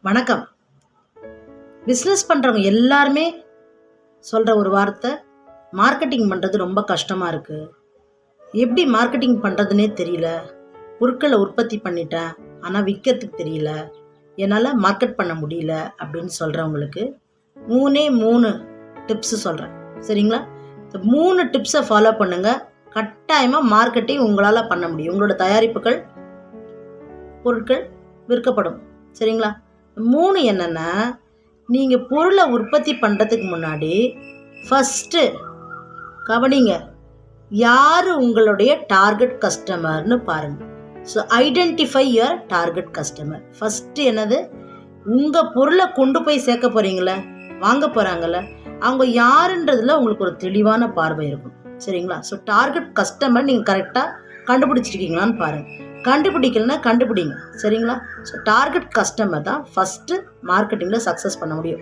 வணக்கம். பிஸ்னஸ் பண்ணுறவங்க எல்லாருமே சொல்கிற ஒரு வார்த்தை, மார்க்கெட்டிங் பண்ணுறது ரொம்ப கஷ்டமாக இருக்குது. எப்படி மார்க்கெட்டிங் பண்ணுறதுனே தெரியல. பொருட்களை உற்பத்தி பண்ணிட்டேன், ஆனால் விற்கிறதுக்கு தெரியல. என்னால் மார்க்கெட் பண்ண முடியல அப்படின்னு சொல்கிறவங்களுக்கு 3 டிப்ஸு சொல்கிறேன். சரிங்களா? இந்த 3 டிப்ஸை ஃபாலோ பண்ணுங்கள். கட்டாயமாக மார்க்கெட்டிங் உங்களால் பண்ண முடியும். உங்களோட தயாரிப்புகள், பொருட்கள் விற்கப்படும். சரிங்களா? 3 என்னென்னா, நீங்கள் பொருளை உற்பத்தி பண்ணுறதுக்கு முன்னாடி ஃபஸ்ட்டு கவனிங்க, யார் உங்களுடைய டார்கெட் கஸ்டமர்னு பாருங்கள். So identify your target customer. First என்னது, உங்கள் பொருளை கொண்டு போய் சேர்க்க போகிறீங்கள, வாங்க போகிறாங்கல்ல, அவங்க யாருன்றதில் உங்களுக்கு ஒரு தெளிவான பார்வை இருக்கும். சரிங்களா? ஸோ டார்கெட் கஸ்டமர் நீங்கள் கரெக்டாக கண்டுபிடிச்சிருக்கீங்களான்னு பாருங்கள். கண்டுபிடிக்கலன்னா கண்டுபிடிங்க. சரிங்களா? ஸோ டார்கெட் கஸ்டமர் தான் ஃபஸ்ட்டு மார்க்கெட்டிங்கில் சக்ஸஸ் பண்ண முடியும்.